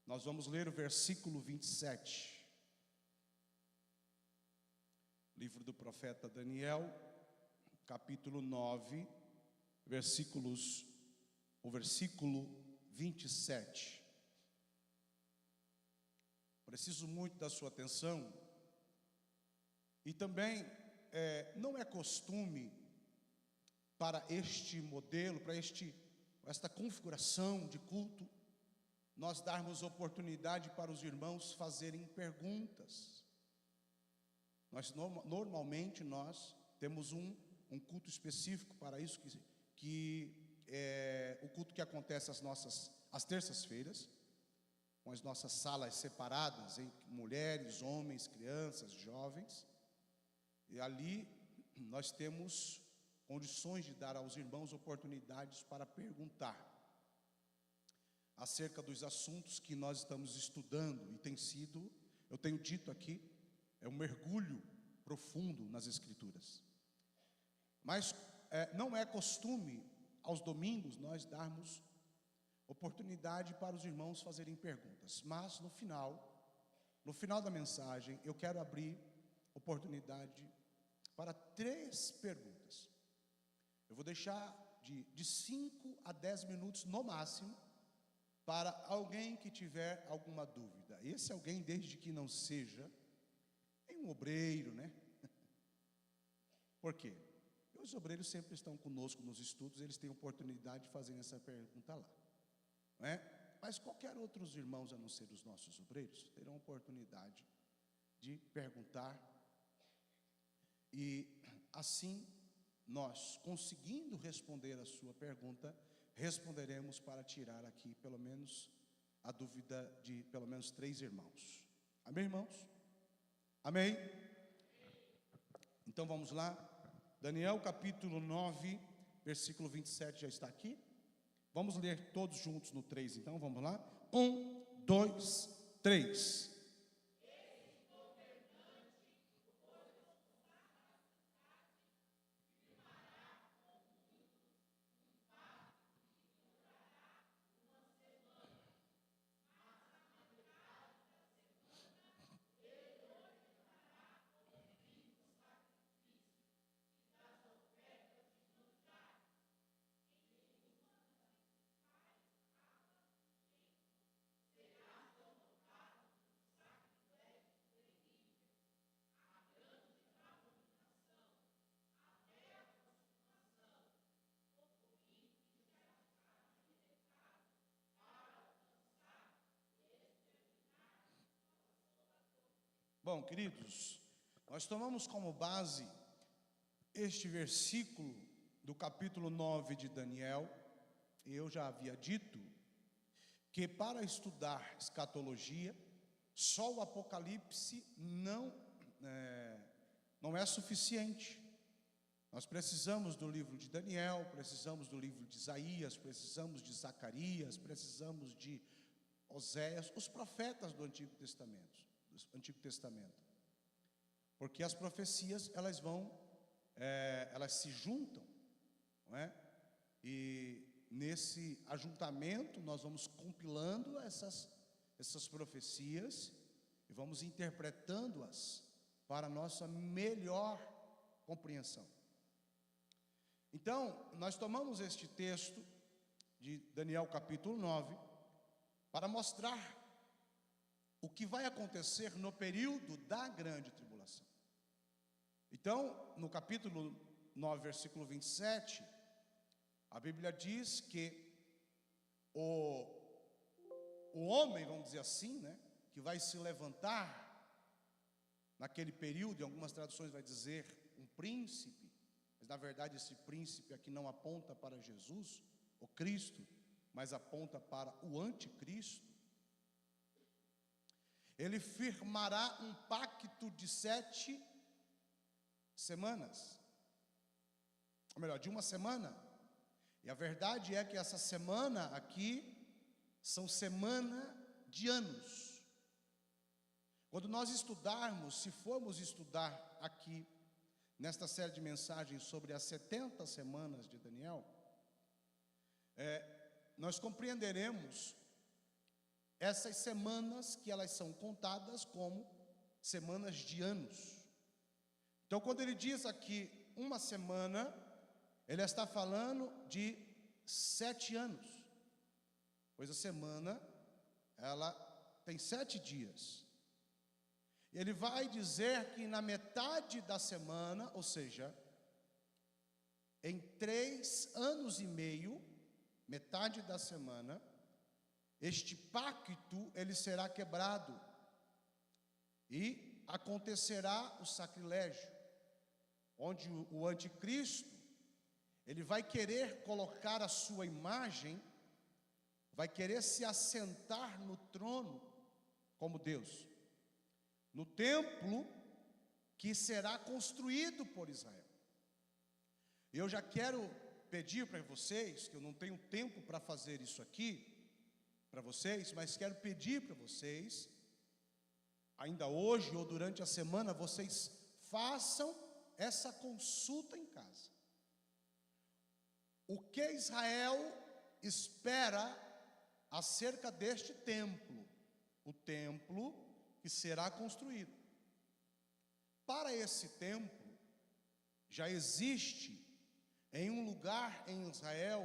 Nós vamos ler o versículo 27. Livro do profeta Daniel, capítulo 9, o versículo 27. Preciso muito da sua atenção. E também não é costume para este modelo, para esta configuração de culto, nós darmos oportunidade para os irmãos fazerem perguntas. Normalmente nós temos um culto específico para isso, que é o culto que acontece às terças-feiras, com as nossas salas separadas, em mulheres, homens, crianças, jovens. E ali nós temos condições de dar aos irmãos oportunidades para perguntar acerca dos assuntos que nós estamos estudando, e eu tenho dito aqui, é um mergulho profundo nas Escrituras. Mas não é costume, aos domingos, nós darmos oportunidade para os irmãos fazerem perguntas. Mas no final da mensagem, eu quero abrir oportunidade para 3 perguntas. Eu vou deixar de 5 a 10 minutos no máximo, para alguém que tiver alguma dúvida. Esse alguém, desde que não seja um obreiro, né? Por quê? Os obreiros sempre estão conosco nos estudos, eles têm oportunidade de fazer essa pergunta lá, não é? Mas qualquer outros irmãos, a não ser os nossos obreiros, terão oportunidade de perguntar. E assim, nós, conseguindo responder a sua pergunta, responderemos para tirar aqui pelo menos a dúvida de pelo menos 3 irmãos. Amém, irmãos? Amém? Então vamos lá. Daniel capítulo 9, versículo 27 já está aqui. Vamos ler todos juntos no 3, então vamos lá. 1, 2, 3. Bom, queridos, nós tomamos como base este versículo do capítulo 9 de Daniel. Eu já havia dito que para estudar escatologia, só o Apocalipse não é suficiente. Nós precisamos do livro de Daniel, precisamos do livro de Isaías, precisamos de Zacarias, precisamos de Oséias, os profetas do Antigo Testamento. Porque as profecias, elas se juntam, não é? E nesse ajuntamento nós vamos compilando essas profecias e vamos interpretando-as para a nossa melhor compreensão. Então, nós tomamos este texto de Daniel capítulo 9 para mostrar o que vai acontecer no período da grande tribulação. Então, no capítulo 9, versículo 27, a Bíblia diz que o homem, vamos dizer assim, né, que vai se levantar naquele período, em algumas traduções vai dizer um príncipe, mas na verdade esse príncipe aqui não aponta para Jesus, o Cristo, mas aponta para o anticristo. Ele firmará um pacto de 7 semanas, ou melhor, de 1 semana. E a verdade é que essa semana aqui são semana de anos. Quando nós estudarmos, se formos estudar aqui nesta série de mensagens sobre as 70 semanas de Daniel, nós compreenderemos essas semanas que elas são contadas como semanas de anos. Então, quando ele diz aqui uma semana, ele está falando de 7 anos, pois a semana, ela tem 7 dias. Ele vai dizer que na metade da semana, ou seja, em 3 anos e meio, metade da semana, este pacto ele será quebrado e acontecerá o sacrilégio, onde o anticristo ele vai querer colocar a sua imagem, vai querer se assentar no trono como Deus, no templo que será construído por Israel. Eu já quero pedir para vocês, que eu não tenho tempo para fazer isso aqui para vocês, mas quero pedir para vocês, ainda hoje ou durante a semana, vocês façam essa consulta em casa. O que Israel espera acerca deste templo, o templo que será construído? Para esse templo, já existe em um lugar em Israel,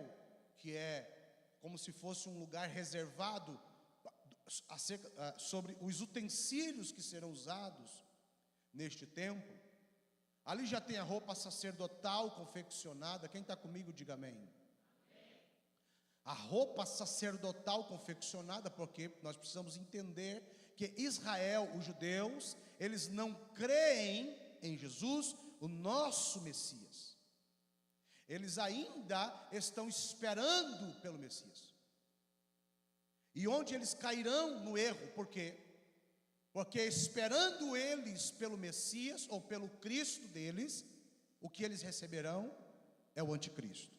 que é como se fosse um lugar reservado sobre os utensílios que serão usados neste templo. Ali já tem a roupa sacerdotal confeccionada. Quem está comigo, diga amém. A roupa sacerdotal confeccionada, porque nós precisamos entender que Israel, os judeus, eles não creem em Jesus, o nosso Messias. Eles ainda estão esperando pelo Messias. E onde eles cairão no erro? Por quê? Porque esperando eles pelo Messias, ou pelo Cristo deles, o que eles receberão é o anticristo.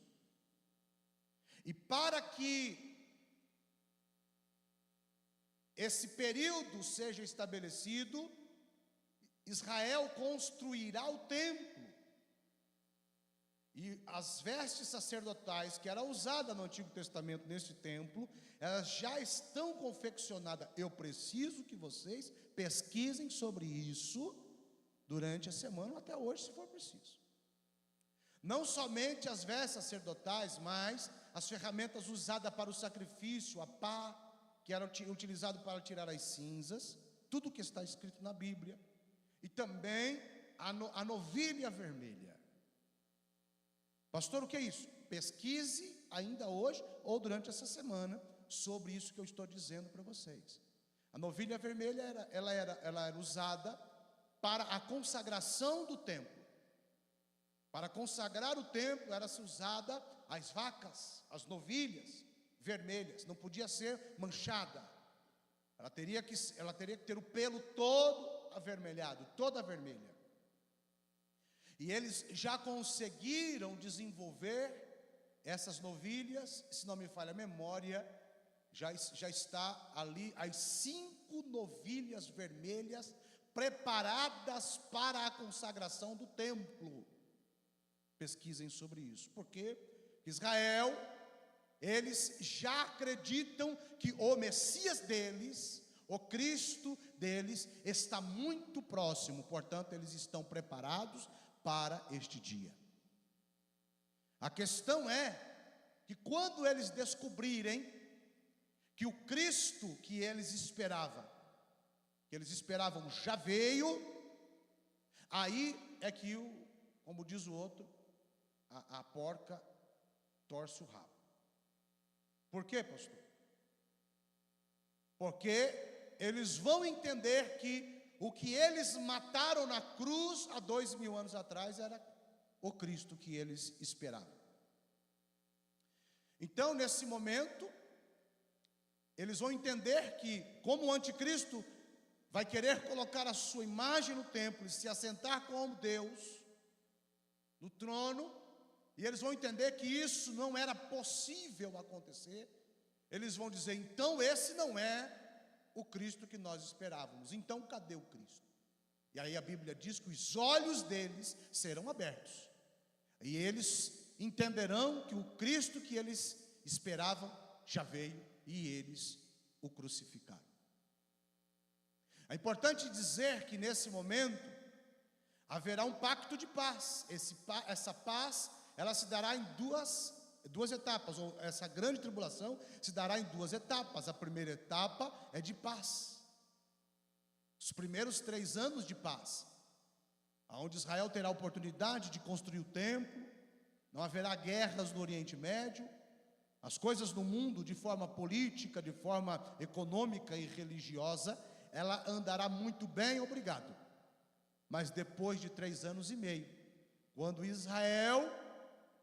E para que esse período seja estabelecido, Israel construirá o templo. E as vestes sacerdotais que era usada no Antigo Testamento nesse templo, elas já estão confeccionadas. Eu preciso que vocês pesquisem sobre isso durante a semana, até hoje, se for preciso. Não somente as vestes sacerdotais, mas as ferramentas usadas para o sacrifício, a pá, que era utilizado para tirar as cinzas, tudo que está escrito na Bíblia, e também a novilha vermelha. Pastor, o que é isso? Pesquise ainda hoje ou durante essa semana sobre isso que eu estou dizendo para vocês. A novilha vermelha ela era usada para a consagração do templo. Para consagrar o templo era-se usada as vacas, as novilhas vermelhas, não podia ser manchada. Ela teria que ter o pelo todo avermelhado, toda vermelha. E eles já conseguiram desenvolver essas novilhas, se não me falha a memória, já está ali as 5 novilhas vermelhas preparadas para a consagração do templo. Pesquisem sobre isso, porque Israel, eles já acreditam que o Messias deles, o Cristo deles, está muito próximo, portanto eles estão preparados para este dia. A questão é que quando eles descobrirem que o Cristo que eles esperavam já veio, aí é que, como diz o outro, a porca torce o rabo. Por quê, pastor? Porque eles vão entender que o que eles mataram na cruz há 2000 anos atrás era o Cristo que eles esperavam. Então, nesse momento, eles vão entender que, como o anticristo vai querer colocar a sua imagem no templo e se assentar como Deus no trono, e eles vão entender que isso não era possível acontecer, eles vão dizer: então esse não é o Cristo que nós esperávamos. Então cadê o Cristo? E aí a Bíblia diz que os olhos deles serão abertos, e eles entenderão que o Cristo que eles esperavam já veio, e eles o crucificaram. É importante dizer que nesse momento haverá um pacto de paz. Essa paz, ela se dará em duas etapas, ou essa grande tribulação se dará em duas etapas. A primeira etapa é de paz. Os primeiros 3 anos de paz, onde Israel terá a oportunidade de construir o templo, não haverá guerras no Oriente Médio, as coisas no mundo, de forma política, de forma econômica e religiosa, ela andará muito bem, obrigado. Mas depois de 3 anos e meio, quando Israel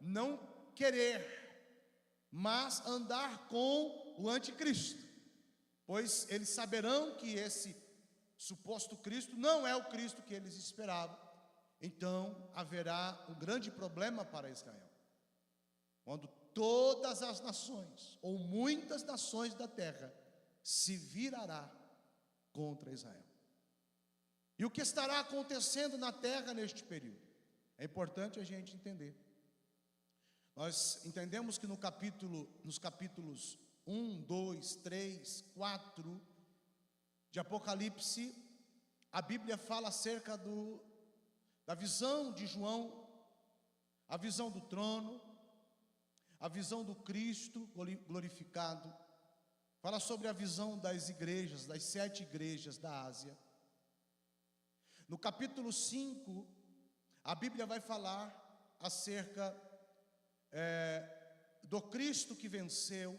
não querer, mas andar com o anticristo, pois eles saberão que esse suposto Cristo não é o Cristo que eles esperavam, então haverá um grande problema para Israel. Quando todas as nações, ou muitas nações da terra, se virará contra Israel. E o que estará acontecendo na terra neste período? É importante a gente entender. Nós entendemos que nos capítulos 1, 2, 3, 4 de Apocalipse, a Bíblia fala acerca da visão de João, a visão do trono, a visão do Cristo glorificado. Fala sobre a visão das igrejas, das 7 igrejas da Ásia. No capítulo 5, a Bíblia vai falar acerca do Cristo que venceu.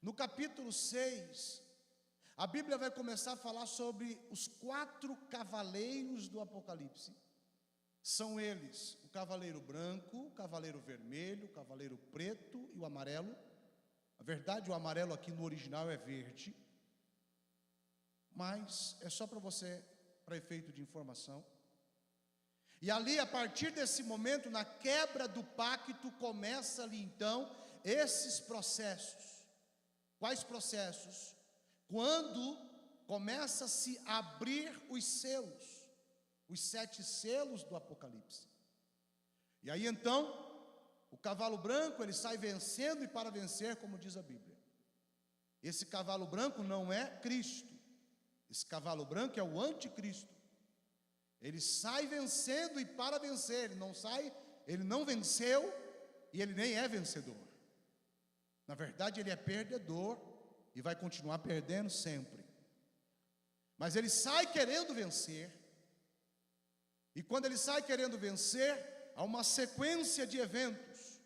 No capítulo 6, a Bíblia vai começar a falar sobre os 4 cavaleiros do Apocalipse. São eles o cavaleiro branco, o cavaleiro vermelho, o cavaleiro preto e o amarelo. Na verdade, o amarelo aqui no original é verde, mas é só para efeito de informação. E ali, a partir desse momento, na quebra do pacto, começa ali então esses processos. Quais processos? Quando começa a se abrir os selos, os 7 selos do Apocalipse. E aí então, o cavalo branco, ele sai vencendo, e para vencer, como diz a Bíblia, esse cavalo branco não é Cristo. Esse cavalo branco é o anticristo. Ele sai vencendo, e para vencer, ele não venceu, e ele nem é vencedor. Na verdade, ele é perdedor, e vai continuar perdendo sempre. Mas ele sai querendo vencer, e quando ele sai querendo vencer, há uma sequência de eventos.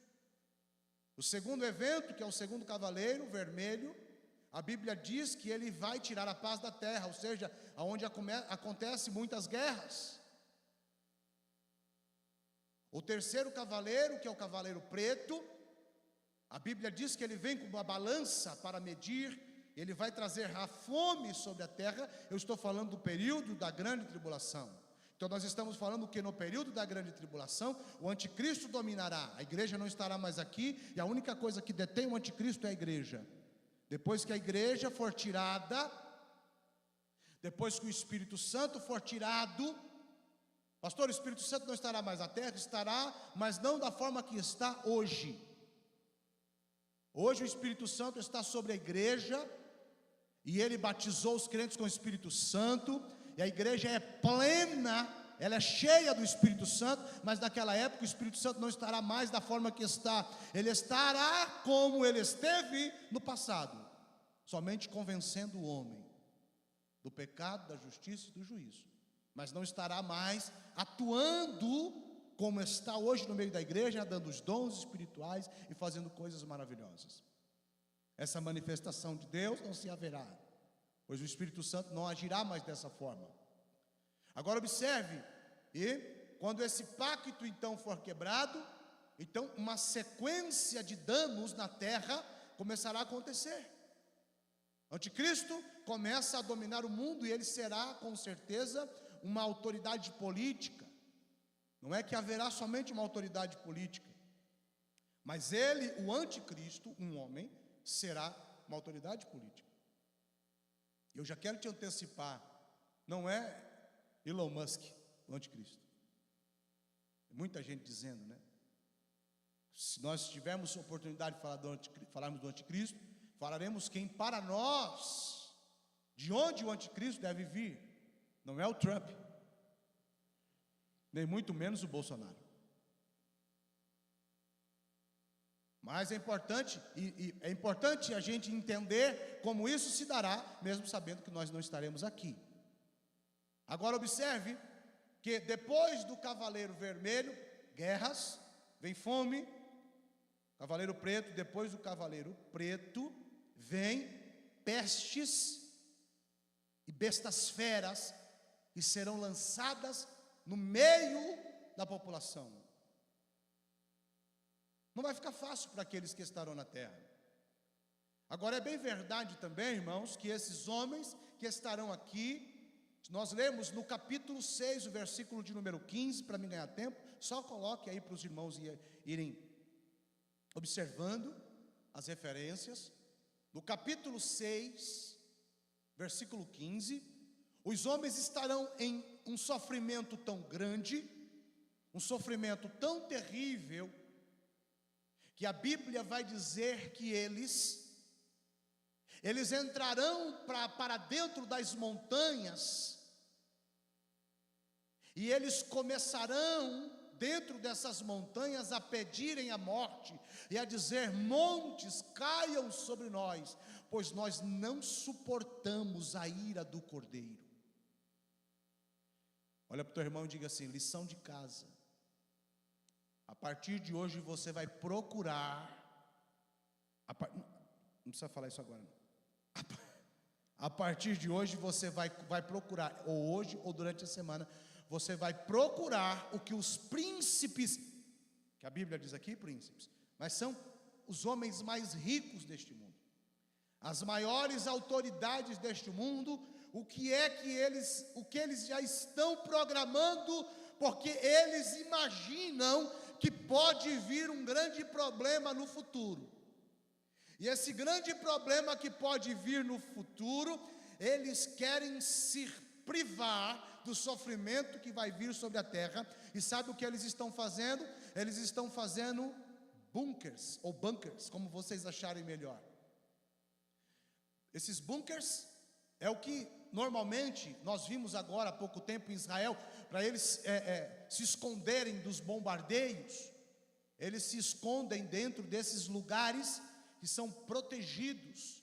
O segundo evento, que é o segundo cavaleiro, vermelho, a Bíblia diz que ele vai tirar a paz da terra, ou seja, aonde acontecem muitas guerras. O terceiro cavaleiro, que é o cavaleiro preto, a Bíblia diz que ele vem com uma balança para medir, ele vai trazer a fome sobre a terra. Eu estou falando do período da grande tribulação. Então nós estamos falando que no período da grande tribulação, o anticristo dominará, a igreja não estará mais aqui, e a única coisa que detém o anticristo é a igreja. Depois que a igreja for tirada, depois que o Espírito Santo for tirado, pastor, o Espírito Santo não estará mais na terra? Estará, mas não da forma que está hoje. Hoje o Espírito Santo está sobre a igreja, e ele batizou os crentes com o Espírito Santo, e a igreja é plena, ela é cheia do Espírito Santo, mas naquela época o Espírito Santo não estará mais da forma que está, ele estará como ele esteve no passado, somente convencendo o homem do pecado, da justiça e do juízo, mas não estará mais atuando como está hoje no meio da igreja, dando os dons espirituais e fazendo coisas maravilhosas. Essa manifestação de Deus não se haverá, pois o Espírito Santo não agirá mais dessa forma. Agora observe, e quando esse pacto então for quebrado, então uma sequência de danos na terra começará a acontecer. O anticristo começa a dominar o mundo, e ele será com certeza uma autoridade política. Não é que haverá somente uma autoridade política, mas ele, o anticristo, um homem, será uma autoridade política. Eu já quero te antecipar, não é Elon Musk, o anticristo. Muita gente dizendo, né? Se nós tivermos a oportunidade de falarmos do anticristo, falaremos quem para nós, de onde o anticristo deve vir. Não é o Trump, nem muito menos o Bolsonaro. Mas é importante a gente entender como isso se dará, mesmo sabendo que nós não estaremos aqui. Agora observe que depois do cavaleiro vermelho, guerras, vem fome. Cavaleiro preto, depois do cavaleiro preto, vem pestes e bestas feras que serão lançadas no meio da população. Não vai ficar fácil para aqueles que estarão na terra. Agora é bem verdade também, irmãos, que esses homens que estarão aqui, nós lemos no capítulo 6, o versículo de número 15, para me ganhar tempo, só coloque aí para os irmãos irem observando as referências. No capítulo 6, versículo 15, os homens estarão em um sofrimento tão grande, um sofrimento tão terrível, que a Bíblia vai dizer que eles entrarão para dentro das montanhas, e eles começarão dentro dessas montanhas a pedirem a morte, e a dizer: montes caiam sobre nós, pois nós não suportamos a ira do Cordeiro. Olha para o teu irmão e diga assim: lição de casa. A partir de hoje você vai procurar, não precisa falar isso agora não. A partir de hoje você vai procurar, ou hoje ou durante a semana, você vai procurar o que os príncipes, que a Bíblia diz aqui príncipes, mas são os homens mais ricos deste mundo, as maiores autoridades deste mundo, o que eles já estão programando, porque eles imaginam que pode vir um grande problema no futuro. E esse grande problema que pode vir no futuro, eles querem se privar do sofrimento que vai vir sobre a terra. E sabe o que eles estão fazendo? Eles estão fazendo bunkers, ou bunkers, como vocês acharem melhor. Esses bunkers é o que normalmente nós vimos agora há pouco tempo em Israel, para eles se esconderem dos bombardeios. Eles se escondem dentro desses lugares que são protegidos.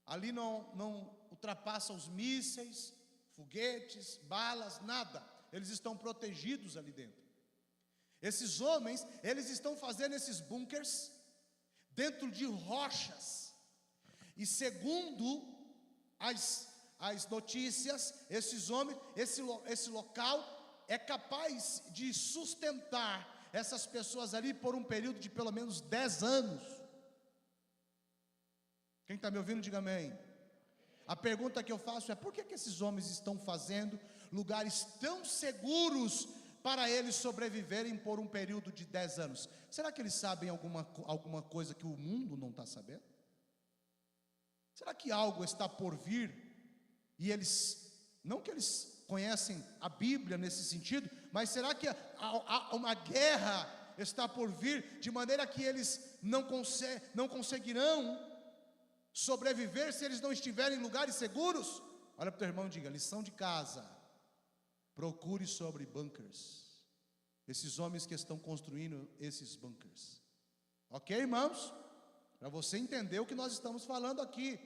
Ali não ultrapassa os mísseis, foguetes, balas, nada. Eles estão protegidos ali dentro. Esses homens, eles estão fazendo esses bunkers dentro de rochas. E segundo as notícias, esses homens, esse local é capaz de sustentar essas pessoas ali por um período de pelo menos 10 anos. Quem está me ouvindo, diga amém. A pergunta que eu faço é: por que esses homens estão fazendo lugares tão seguros para eles sobreviverem por um período de 10 anos? Será que eles sabem alguma coisa que o mundo não está sabendo? Será que algo está por vir e eles, não que eles conhecem a Bíblia nesse sentido, mas será que uma guerra está por vir, de maneira que eles não conseguirão sobreviver se eles não estiverem em lugares seguros? Olha para o teu irmão e diga: lição de casa, procure sobre bunkers, esses homens que estão construindo esses bunkers. Ok, irmãos? Para você entender o que nós estamos falando aqui.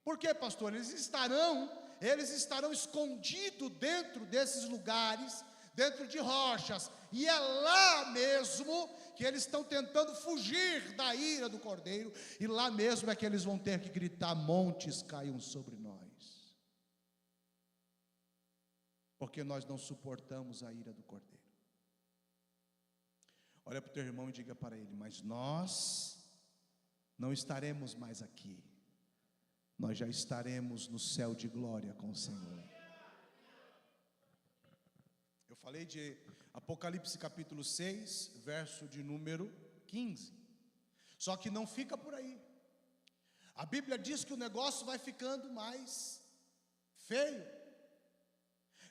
Por quê, pastor? Eles estarão escondidos dentro desses lugares, dentro de rochas, e é lá mesmo que eles estão tentando fugir da ira do Cordeiro, e lá mesmo é que eles vão ter que gritar: montes caiam sobre nós, porque nós não suportamos a ira do Cordeiro. Olha para o teu irmão e diga para ele: mas nós não estaremos mais aqui, nós já estaremos no céu de glória com o Senhor. Eu falei de Apocalipse capítulo 6, verso de número 15. Só que não fica por aí. A Bíblia diz que o negócio vai ficando mais feio,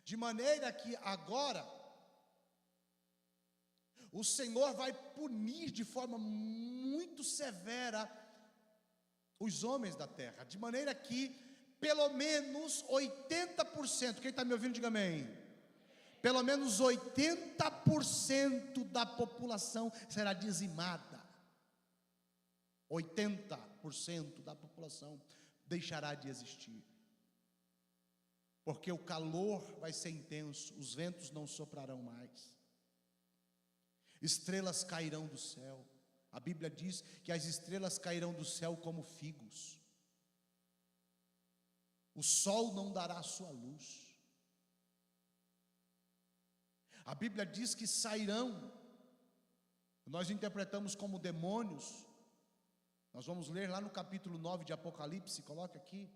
de maneira que agora o Senhor vai punir de forma muito severa os homens da terra, de maneira que pelo menos 80%, quem está me ouvindo, diga amém. Pelo menos 80% da população será dizimada. 80% da população deixará de existir. Porque o calor vai ser intenso, os ventos não soprarão mais. Estrelas cairão do céu. A Bíblia diz que as estrelas cairão do céu como figos. O sol não dará a sua luz. A Bíblia diz que sairão, nós interpretamos como demônios. Nós vamos ler lá no capítulo 9 de Apocalipse, coloca aqui.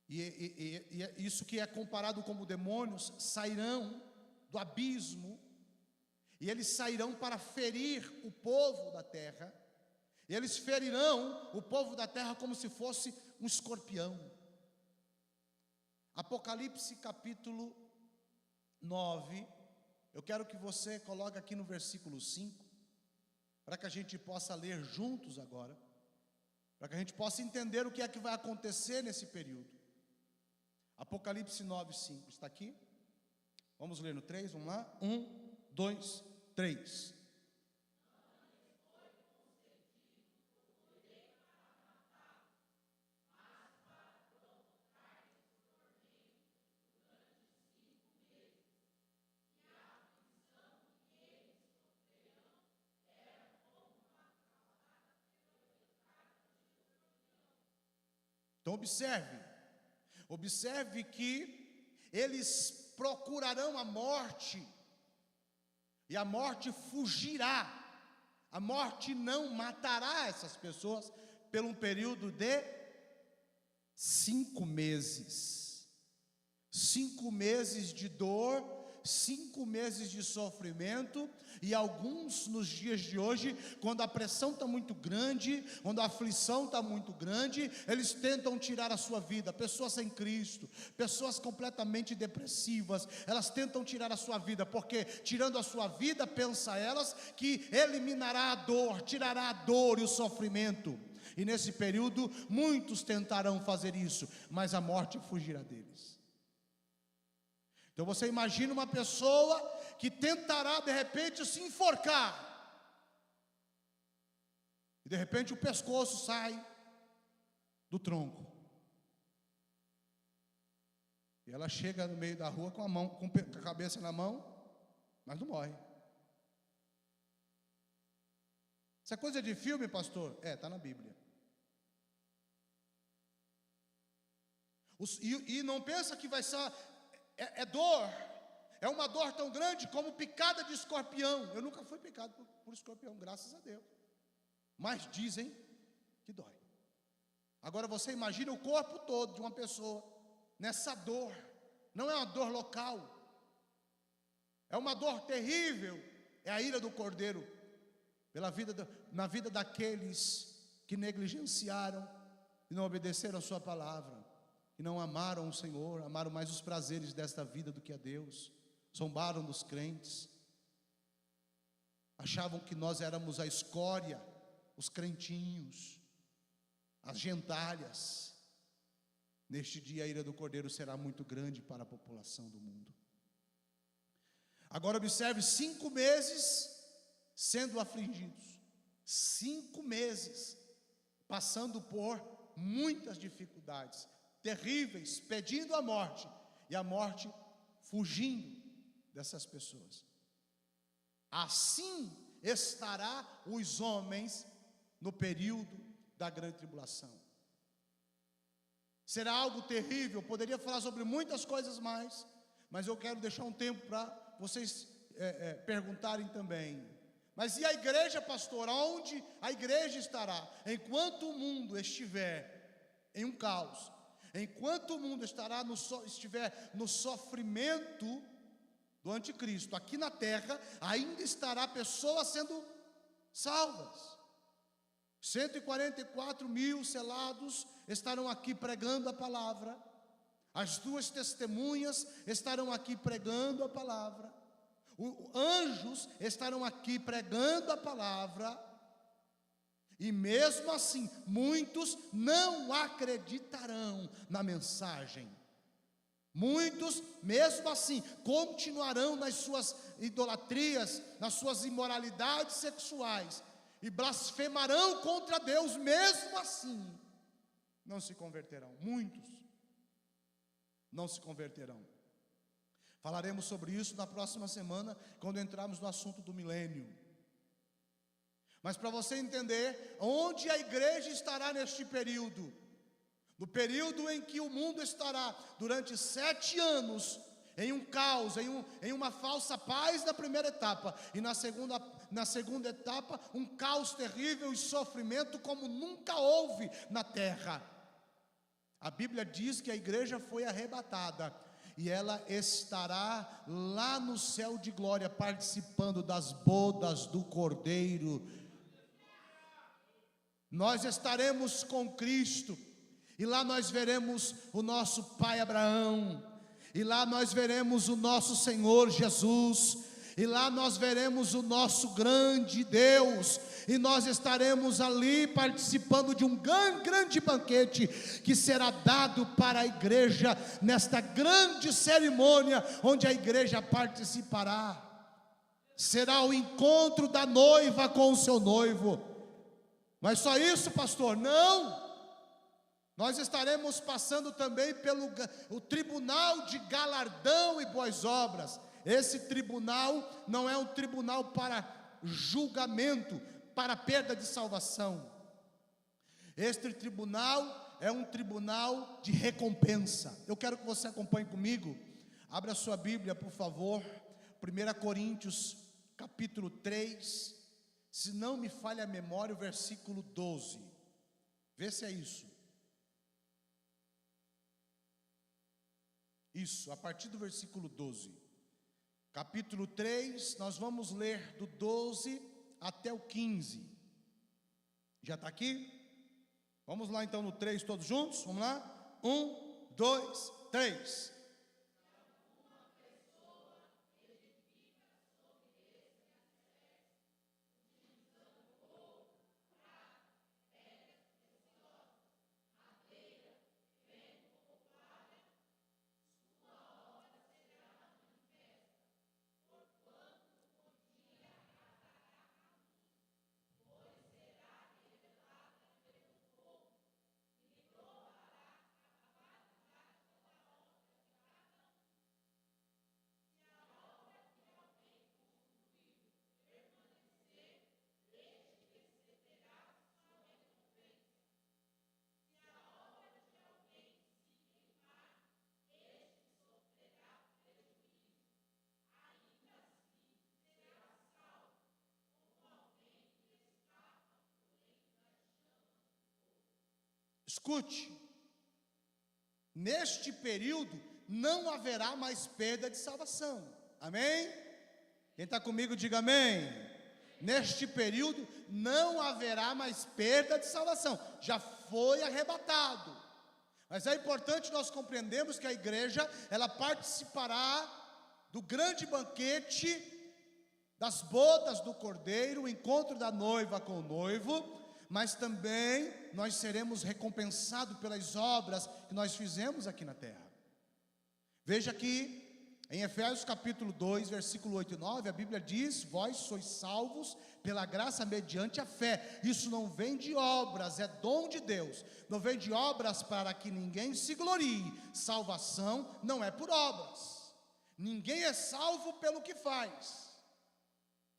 E isso que é comparado como demônios, sairão do abismo, e eles sairão para ferir o povo da terra, e eles ferirão o povo da terra como se fosse um escorpião. Apocalipse capítulo 9, eu quero que você coloque aqui no versículo 5, para que a gente possa ler juntos agora, para que a gente possa entender o que é que vai acontecer nesse período. Apocalipse 9, 5, está aqui? Vamos ler no 3, vamos lá? 1, 2, 3. Então observe que eles procurarão a morte, e a morte fugirá, a morte não matará essas pessoas, por um período de 5 meses, 5 meses de dor, 5 meses de sofrimento, e alguns nos dias de hoje, quando a pressão está muito grande, quando a aflição está muito grande, eles tentam tirar a sua vida. Pessoas sem Cristo, pessoas completamente depressivas, elas tentam tirar a sua vida, porque tirando a sua vida, pensa elas que eliminará a dor, tirará a dor e o sofrimento, e nesse período muitos tentarão fazer isso, mas a morte fugirá deles. Então você imagina uma pessoa que tentará de repente se enforcar, e de repente o pescoço sai do tronco, e ela chega no meio da rua com a mão, com a cabeça na mão, mas não morre. Isso é coisa de filme, pastor? Está na Bíblia. E não pensa que vai ser... É dor, é uma dor tão grande como picada de escorpião. Eu nunca fui picado por escorpião, graças a Deus, mas dizem que dói. Agora você imagina o corpo todo de uma pessoa nessa dor. Não é uma dor local, é uma dor terrível. É a ira do Cordeiro na vida daqueles que negligenciaram e não obedeceram a sua palavra, e não amaram o Senhor, amaram mais os prazeres desta vida do que a Deus, zombaram dos crentes, achavam que nós éramos a escória, os crentinhos, as gentalhas. Neste dia a ira do Cordeiro será muito grande para a população do mundo. Agora observe, 5 meses sendo afligidos, 5 meses passando por muitas dificuldades terríveis, pedindo a morte, e a morte fugindo dessas pessoas. Assim estará os homens no período da grande tribulação. Será algo terrível. Eu poderia falar sobre muitas coisas mais, mas eu quero deixar um tempo para vocês perguntarem também. Mas e a igreja, pastor? Onde a igreja estará? Enquanto o mundo estiver em um caos, enquanto o mundo estiver no sofrimento do anticristo, aqui na terra, ainda estará pessoas sendo salvas. 144 mil selados estarão aqui pregando a palavra. As 2 testemunhas estarão aqui pregando a palavra. Anjos estarão aqui pregando a palavra. E mesmo assim, muitos não acreditarão na mensagem. Muitos, mesmo assim, continuarão nas suas idolatrias, nas suas imoralidades sexuais, e blasfemarão contra Deus, mesmo assim, não se converterão. Muitos não se converterão. Falaremos sobre isso na próxima semana, quando entrarmos no assunto do milênio. Mas para você entender onde a igreja estará neste período, no período em que o mundo estará durante 7 anos em um caos, em uma falsa paz na primeira etapa, e na segunda etapa um caos terrível e sofrimento como nunca houve na terra. A Bíblia diz que a igreja foi arrebatada e ela estará lá no céu de glória, participando das bodas do Cordeiro. Nós estaremos com Cristo, e lá nós veremos o nosso pai Abraão, e lá nós veremos o nosso Senhor Jesus, e lá nós veremos o nosso grande Deus, e nós estaremos ali participando de um grande banquete que será dado para a igreja nesta grande cerimônia, onde a igreja participará. Será o encontro da noiva com o seu noivo. Mas só isso, pastor? Não! Nós estaremos passando também pelo o tribunal de galardão e boas obras. Esse tribunal não é um tribunal para julgamento, para perda de salvação. Este tribunal é um tribunal de recompensa. Eu quero que você acompanhe comigo. Abra sua Bíblia, por favor. 1 Coríntios, capítulo 3. Se não me falha a memória, o versículo 12. Vê se é isso. Isso, a partir do versículo 12. Capítulo 3, nós vamos ler do 12 até o 15. Já está aqui? Vamos lá então no 3 todos juntos? Vamos lá? 1, 2, 3. Escute, neste período não haverá mais perda de salvação, amém? Quem está comigo diga amém. Neste período não haverá mais perda de salvação, já foi arrebatado. Mas é importante nós compreendermos que a igreja, ela participará do grande banquete, das bodas do Cordeiro, o encontro da noiva com o noivo. Mas também nós seremos recompensados pelas obras que nós fizemos aqui na terra. Veja aqui, em Efésios capítulo 2, versículo 8 e 9, a Bíblia diz: vós sois salvos pela graça mediante a fé. Isso não vem de obras, é dom de Deus. Não vem de obras para que ninguém se glorie. Salvação não é por obras. Ninguém é salvo pelo que faz.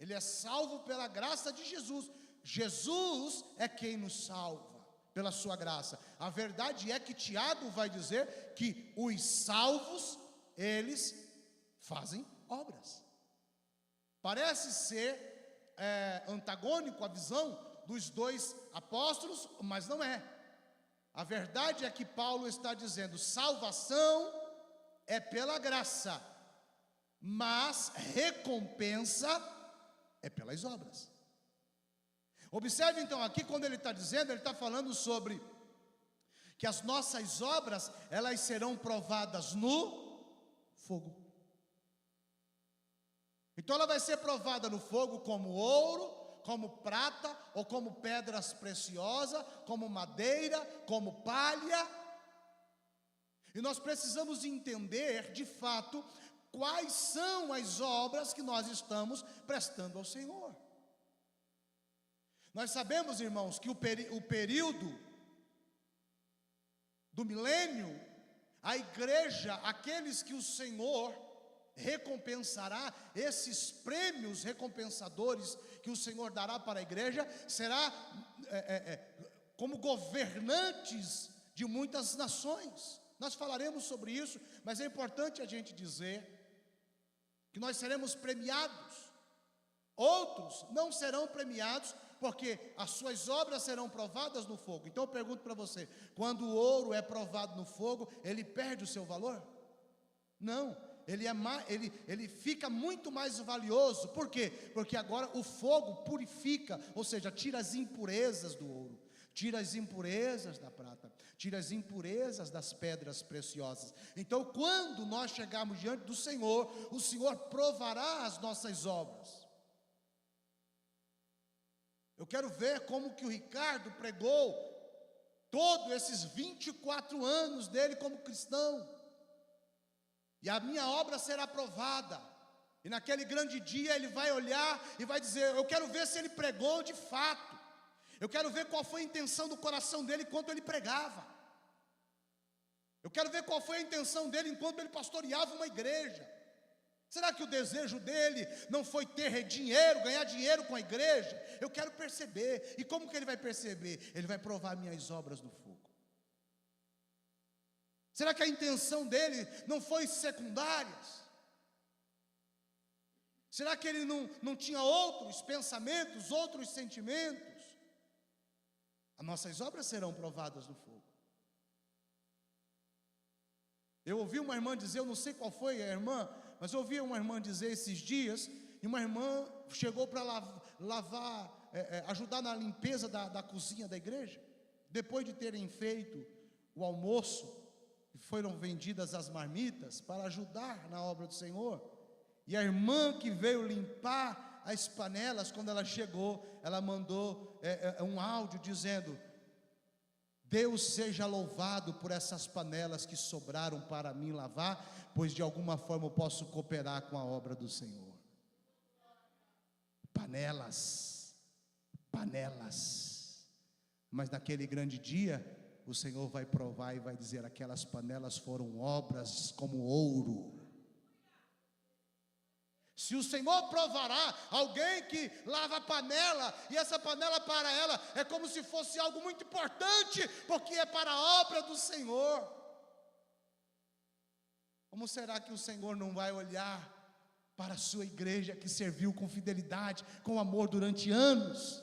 Ele é salvo pela graça de Jesus. Jesus é quem nos salva, pela sua graça. A verdade é que Tiago vai dizer que os salvos, eles fazem obras. Parece ser antagônico a visão dos dois apóstolos, mas não é. A verdade é que Paulo está dizendo: salvação é pela graça, mas recompensa é pelas obras. Observe então aqui, quando ele está dizendo, ele está falando sobre que as nossas obras, elas serão provadas no fogo. Então ela vai ser provada no fogo como ouro, como prata ou como pedras preciosas, como madeira, como palha. E nós precisamos entender, de fato, quais são as obras que nós estamos prestando ao Senhor. Nós sabemos, irmãos, que o período do milênio, a igreja, aqueles que o Senhor recompensará, esses prêmios recompensadores que o Senhor dará para a igreja, será como governantes de muitas nações. Nós falaremos sobre isso, mas é importante a gente dizer que nós seremos premiados. Outros não serão premiados, porque as suas obras serão provadas no fogo. Então eu pergunto para você, quando o ouro é provado no fogo, ele perde o seu valor? Não, ele fica muito mais valioso. Por quê? Porque agora o fogo purifica, ou seja, tira as impurezas do ouro, tira as impurezas da prata, tira as impurezas das pedras preciosas. Então quando nós chegarmos diante do Senhor, o Senhor provará as nossas obras. Eu quero ver como que o Ricardo pregou todos esses 24 anos dele como cristão. E a minha obra será aprovada. E naquele grande dia ele vai olhar e vai dizer: eu quero ver se ele pregou de fato. Eu quero ver qual foi a intenção do coração dele enquanto ele pregava. Eu quero ver qual foi a intenção dele enquanto ele pastoreava uma igreja. Será que o desejo dele não foi ter dinheiro, ganhar dinheiro com a igreja? Eu quero perceber. E como que ele vai perceber? Ele vai provar minhas obras no fogo. Será que a intenção dele não foi secundárias? Será que ele não tinha outros pensamentos, outros sentimentos? As nossas obras serão provadas no fogo. Eu ouvi uma irmã dizer, eu não sei qual foi a irmã, mas eu ouvi uma irmã dizer esses dias, e uma irmã chegou para ajudar na limpeza da cozinha da igreja, depois de terem feito o almoço, e foram vendidas as marmitas para ajudar na obra do Senhor. E a irmã que veio limpar as panelas, quando ela chegou, ela mandou um áudio dizendo: Deus seja louvado por essas panelas que sobraram para mim lavar, pois de alguma forma eu posso cooperar com a obra do Senhor. Panelas, panelas. Mas naquele grande dia, o Senhor vai provar e vai dizer: aquelas panelas foram obras como ouro. Se o Senhor provará alguém que lava a panela, e essa panela para ela é como se fosse algo muito importante, porque é para a obra do Senhor, como será que o Senhor não vai olhar para a sua igreja que serviu com fidelidade, com amor durante anos?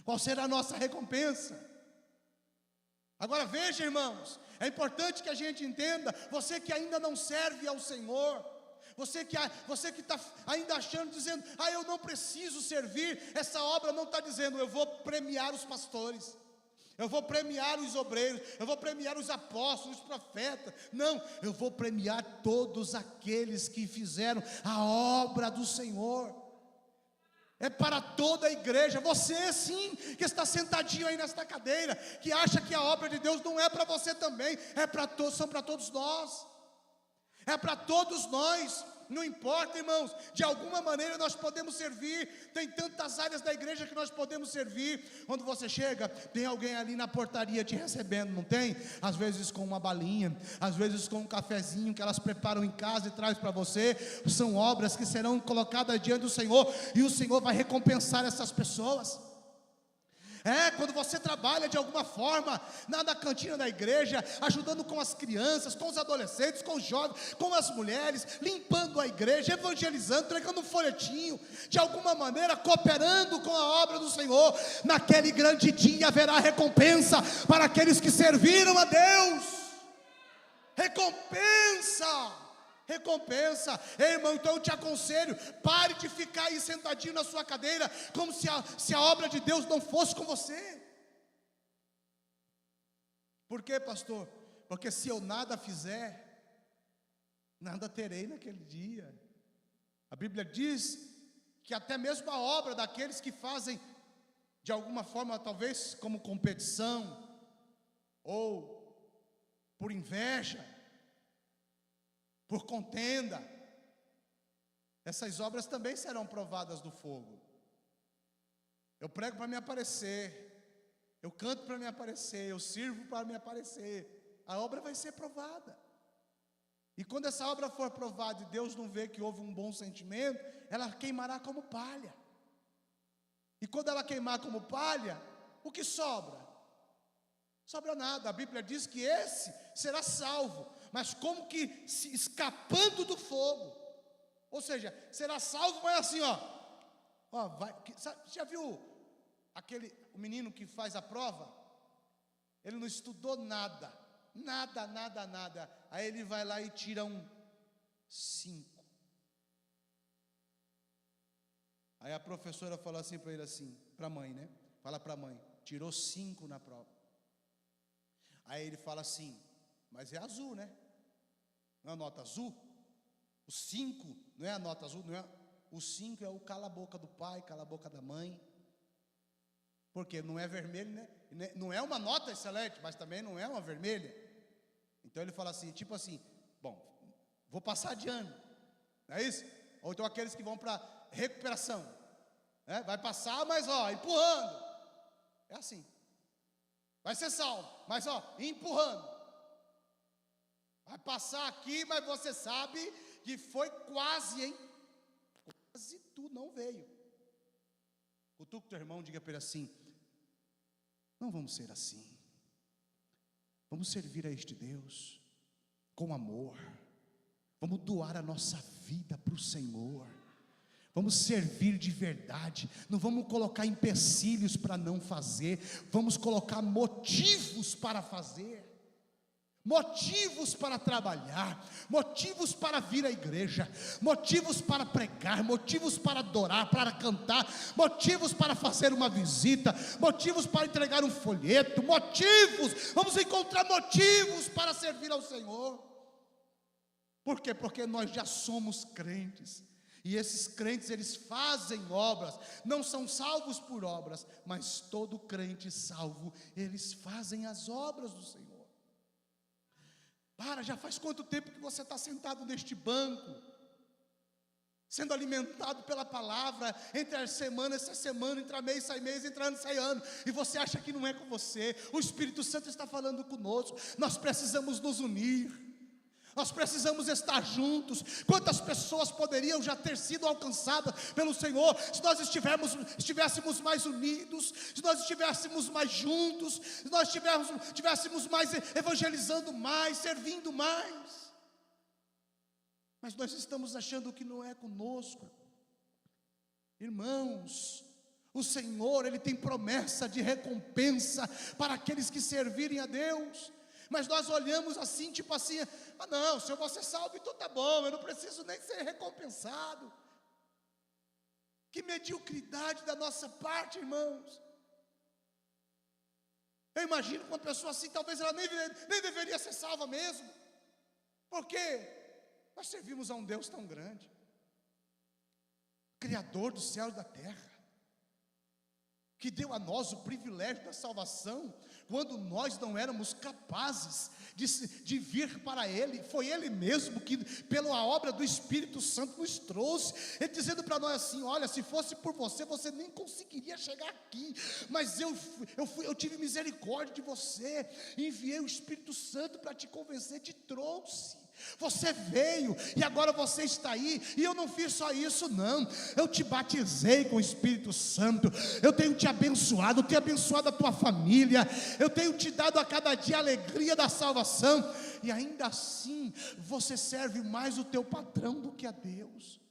Qual será a nossa recompensa? Agora veja, irmãos, é importante que a gente entenda, você que ainda não serve ao Senhor, você que está ainda achando, dizendo: eu não preciso servir, essa obra não está dizendo: eu vou premiar os pastores, eu vou premiar os obreiros, eu vou premiar os apóstolos, os profetas. Não, eu vou premiar todos aqueles que fizeram a obra do Senhor. É para toda a igreja. Você sim, que está sentadinho aí nesta cadeira, que acha que a obra de Deus não é para você também, são para todos nós. É para todos nós, não importa, irmãos, de alguma maneira nós podemos servir. Tem tantas áreas da igreja que nós podemos servir. Quando você chega, tem alguém ali na portaria te recebendo, não tem? Às vezes com uma balinha, às vezes com um cafezinho que elas preparam em casa e traz para você. São obras que serão colocadas diante do Senhor, e o Senhor vai recompensar essas pessoas. Quando você trabalha de alguma forma na cantina da igreja, ajudando com as crianças, com os adolescentes, com os jovens, com as mulheres, limpando a igreja, evangelizando, entregando um folhetinho, de alguma maneira cooperando com a obra do Senhor, naquele grande dia haverá recompensa para aqueles que serviram a Deus. Recompensa. Ei, irmão, então eu te aconselho, pare de ficar aí sentadinho na sua cadeira, como se a obra de Deus não fosse com você. Por quê, pastor? Porque se eu nada fizer, nada terei naquele dia. A Bíblia diz que até mesmo a obra daqueles que fazem, de alguma forma, talvez como competição, ou por inveja, por contenda, essas obras também serão provadas do fogo. Eu prego para me aparecer, eu canto para me aparecer, eu sirvo para me aparecer, a obra vai ser provada. E quando essa obra for provada e Deus não vê que houve um bom sentimento, ela queimará como palha. E quando ela queimar como palha, o que sobra? Sobra nada. A Bíblia diz que esse será salvo, mas como que se escapando do fogo. Ou seja, será salvo, mas assim, já viu o menino que faz a prova? Ele não estudou nada. Aí ele vai lá e tira um 5. Aí a professora falou assim para ele assim, para a mãe, né? Fala para a mãe, tirou 5 na prova. Aí ele fala assim, mas é azul, né? Não é a nota azul? O 5 não é a nota azul, não é? O 5 é o cala a boca do pai, cala a boca da mãe. Porque não é vermelho, né? Não é uma nota excelente, mas também não é uma vermelha. Então ele fala assim, tipo assim, bom, vou passar de ano, não é isso? Ou então aqueles que vão para recuperação, né? Vai passar, mas empurrando, é assim, vai ser salvo, mas empurrando, vai passar aqui, mas você sabe que foi quase, hein? Quase tu não veio. Cutuca o teu irmão, diga para ele assim, não vamos ser assim. Vamos servir a este Deus com amor. Vamos doar a nossa vida para o Senhor. Vamos servir de verdade. Não vamos colocar empecilhos para não fazer. Vamos colocar motivos para fazer. Motivos para trabalhar, motivos para vir à igreja, motivos para pregar, motivos para adorar, para cantar, motivos para fazer uma visita, motivos para entregar um folheto, vamos encontrar motivos para servir ao Senhor. Por quê? Porque nós já somos crentes, e esses crentes eles fazem obras, não são salvos por obras, mas todo crente salvo, eles fazem as obras do Senhor. Já faz quanto tempo que você está sentado neste banco, sendo alimentado pela palavra, entre as semanas, essa semana, entra mês, sai mês, entra ano, sai ano, e você acha que não é com você? O Espírito Santo está falando conosco, nós precisamos nos unir, nós precisamos estar juntos. Quantas pessoas poderiam já ter sido alcançadas pelo Senhor, se nós estivéssemos mais unidos, se nós estivéssemos mais juntos, se nós estivéssemos mais evangelizando mais, servindo mais. Mas nós estamos achando que não é conosco. Irmãos, o Senhor, Ele tem promessa de recompensa para aqueles que servirem a Deus. Mas nós olhamos assim, tipo assim, não, se eu vou ser salvo, então tá bom, eu não preciso nem ser recompensado. Que mediocridade da nossa parte, irmãos. Eu imagino que uma pessoa assim, talvez ela nem deveria ser salva mesmo. Porque nós servimos a um Deus tão grande, Criador do céu e da terra, que deu a nós o privilégio da salvação, quando nós não éramos capazes de vir para Ele. Foi Ele mesmo que, pela obra do Espírito Santo, nos trouxe, Ele dizendo para nós assim, olha, se fosse por você, você nem conseguiria chegar aqui, mas eu tive misericórdia de você, enviei o Espírito Santo para te convencer, te trouxe. Você veio e agora você está aí, e eu não fiz só isso não, eu te batizei com o Espírito Santo, eu tenho te abençoado, tenho abençoado a tua família, eu tenho te dado a cada dia a alegria da salvação, e ainda assim você serve mais o teu patrão do que a Deus,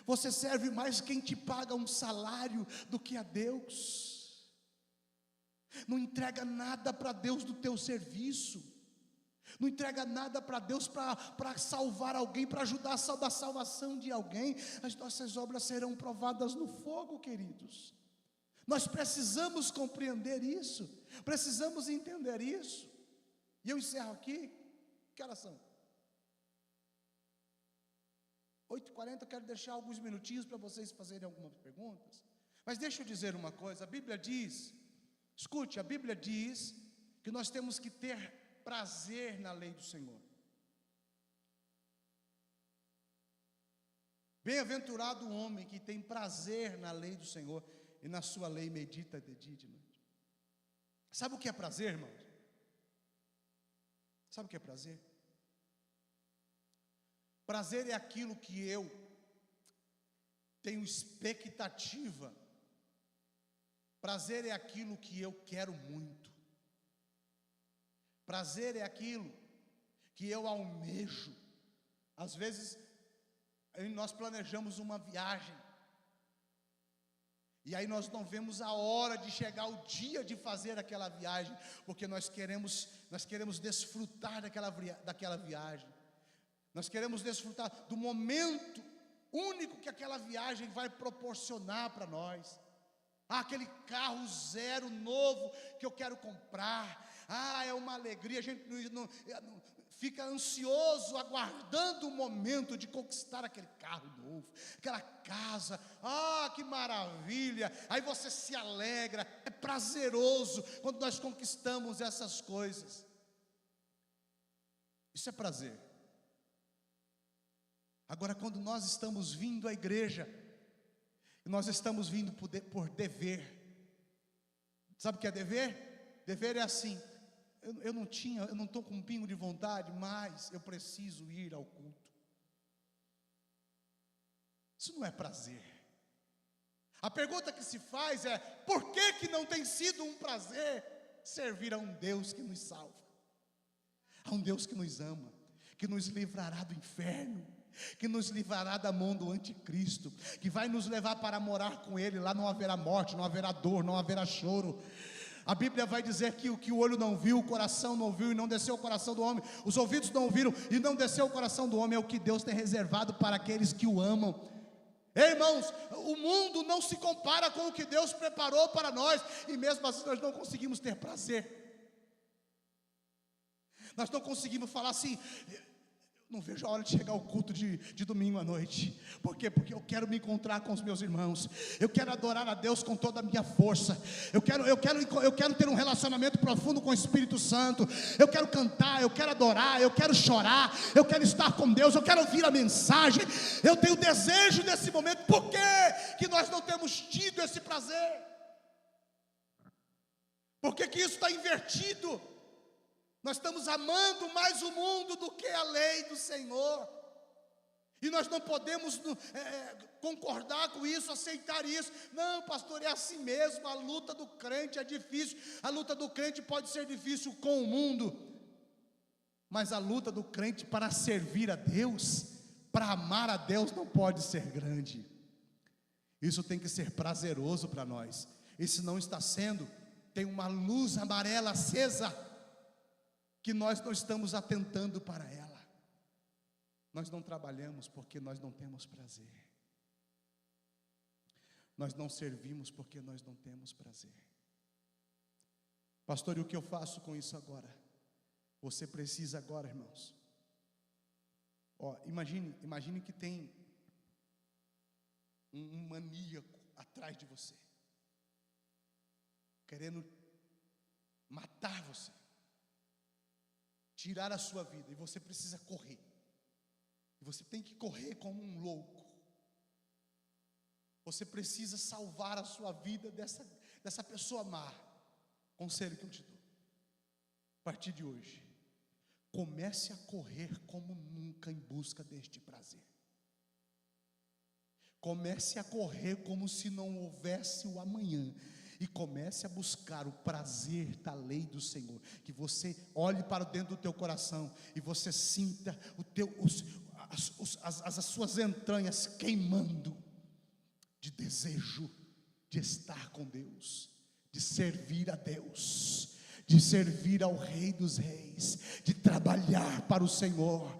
você serve mais quem te paga um salário do que a Deus, não entrega nada para Deus do teu serviço, não entrega nada para Deus para salvar alguém, para ajudar a salvação de alguém. As nossas obras serão provadas no fogo, queridos. Nós precisamos compreender isso, precisamos entender isso. E eu encerro aqui. Que horas são? 8h40 eu quero deixar alguns minutinhos para vocês fazerem algumas perguntas. Mas deixa eu dizer uma coisa, a Bíblia diz, escute, a Bíblia diz que nós temos que ter prazer na lei do Senhor. Bem-aventurado o homem que tem prazer na lei do Senhor e na sua lei medita de dia e de noite. Sabe o que é prazer, irmãos? Sabe o que é prazer? Prazer é aquilo que eu tenho expectativa. Prazer é aquilo que eu quero muito. Prazer é aquilo que eu almejo. Às vezes, nós planejamos uma viagem, e aí nós não vemos a hora de chegar o dia de fazer aquela viagem, porque nós queremos desfrutar daquela viagem. Nós queremos desfrutar do momento único que aquela viagem vai proporcionar para nós. Aquele carro zero novo que eu quero comprar. É uma alegria. A gente não fica ansioso, aguardando o momento de conquistar aquele carro novo, aquela casa. Que maravilha! Aí você se alegra. É prazeroso quando nós conquistamos essas coisas. Isso é prazer. Agora, quando nós estamos vindo à igreja, nós estamos vindo por dever. Sabe o que é dever? Dever é assim: eu não estou com um pingo de vontade, mas eu preciso ir ao culto. Isso não é prazer. A pergunta que se faz é: por que não tem sido um prazer servir a um Deus que nos salva, a um Deus que nos ama, que nos livrará do inferno, que nos livrará da mão do anticristo, que vai nos levar para morar com Ele? Lá não haverá morte, não haverá dor, não haverá choro. A Bíblia vai dizer que o que o olho não viu, o coração não viu e não desceu o coração do homem, os ouvidos não ouviram e não desceu o coração do homem, é o que Deus tem reservado para aqueles que o amam. Ei, irmãos, o mundo não se compara com o que Deus preparou para nós, e mesmo assim nós não conseguimos ter prazer. Nós não conseguimos falar assim: não vejo a hora de chegar ao culto de domingo à noite. Por quê? Porque eu quero me encontrar com os meus irmãos. Eu quero adorar a Deus com toda a minha força. Eu quero ter um relacionamento profundo com o Espírito Santo. Eu quero cantar, eu quero adorar, eu quero chorar, eu quero estar com Deus, eu quero ouvir a mensagem. Eu tenho desejo desse momento. Por que nós não temos tido esse prazer? Por que isso está invertido? Nós estamos amando mais o mundo do que a lei do Senhor. E nós não podemos concordar com isso, aceitar isso. Não, pastor, é assim mesmo. A luta do crente é difícil. A luta do crente pode ser difícil com o mundo, mas a luta do crente para servir a Deus, para amar a Deus, não pode ser grande. Isso tem que ser prazeroso para nós. E se não está sendo, tem uma luz amarela acesa, que nós não estamos atentando para ela. Nós não trabalhamos porque nós não temos prazer. Nós não servimos porque nós não temos prazer. Pastor, e o que eu faço com isso agora? Você precisa agora, irmãos. Imagine que tem um maníaco atrás de você, querendo matar você, tirar a sua vida, e você precisa correr, e você tem que correr como um louco. Você precisa salvar a sua vida dessa pessoa má. Conselho que eu te dou: a partir de hoje, comece a correr como nunca em busca deste prazer. Comece a correr como se não houvesse o amanhã, e comece a buscar o prazer da lei do Senhor. Que você olhe para dentro do teu coração e você sinta as suas entranhas queimando de desejo de estar com Deus, de servir a Deus, de servir ao Rei dos Reis, de trabalhar para o Senhor.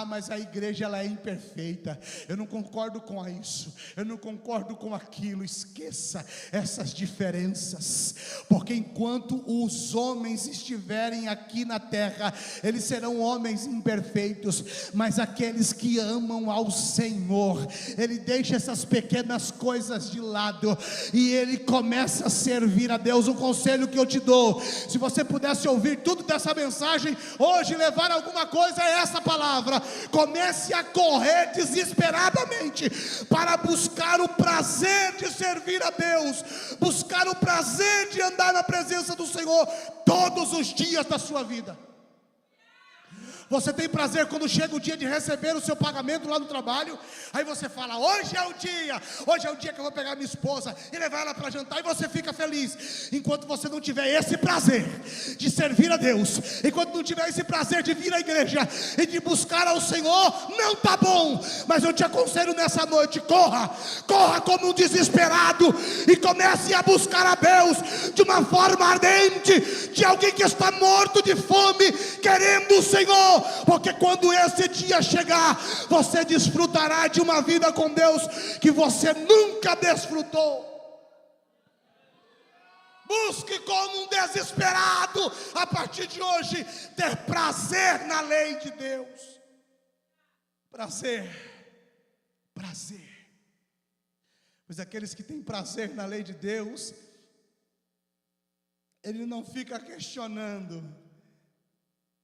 Mas a igreja ela é imperfeita, eu não concordo com isso, eu não concordo com aquilo. Esqueça essas diferenças, porque enquanto os homens estiverem aqui na terra, eles serão homens imperfeitos, mas aqueles que amam ao Senhor, ele deixa essas pequenas coisas de lado e ele começa a servir a Deus. Um conselho que eu te dou: se você pudesse ouvir tudo dessa mensagem hoje, levar alguma coisa, é essa palavra: comece a correr desesperadamente para buscar o prazer de servir a Deus, buscar o prazer de andar na presença do Senhor todos os dias da sua vida. Você tem prazer quando chega o dia de receber o seu pagamento lá no trabalho? Aí você fala: hoje é o dia que eu vou pegar minha esposa e levar ela para jantar, e você fica feliz. Enquanto você não tiver esse prazer de servir a Deus, enquanto não tiver esse prazer de vir à igreja e de buscar ao Senhor, não está bom. Mas eu te aconselho nessa noite: corra como um desesperado e comece a buscar a Deus de uma forma ardente, de alguém que está morto de fome, querendo o Senhor. Porque quando esse dia chegar, você desfrutará de uma vida com Deus que você nunca desfrutou. Busque como um desesperado, a partir de hoje, ter prazer na lei de Deus. Prazer. Pois aqueles que têm prazer na lei de Deus, ele não fica questionando.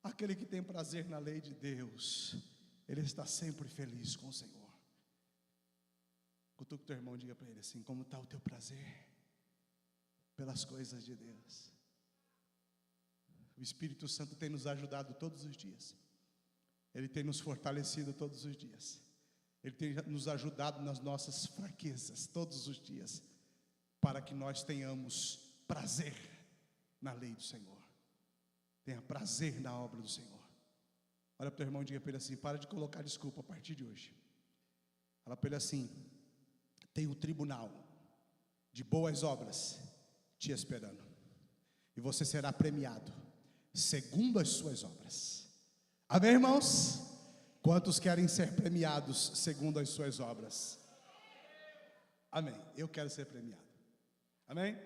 Aquele que tem prazer na lei de Deus, ele está sempre feliz com o Senhor. Cutuca o teu irmão, diga para ele assim: como está o teu prazer pelas coisas de Deus? O Espírito Santo tem nos ajudado todos os dias, ele tem nos fortalecido todos os dias, ele tem nos ajudado nas nossas fraquezas todos os dias, para que nós tenhamos prazer na lei do Senhor. Tenha prazer na obra do Senhor. Olha para o teu irmão e diga para ele assim: para de colocar desculpa a partir de hoje. Fala para ele assim: tem um tribunal de boas obras te esperando, e você será premiado segundo as suas obras. Amém, irmãos? Quantos querem ser premiados segundo as suas obras? Amém. Eu quero ser premiado. Amém?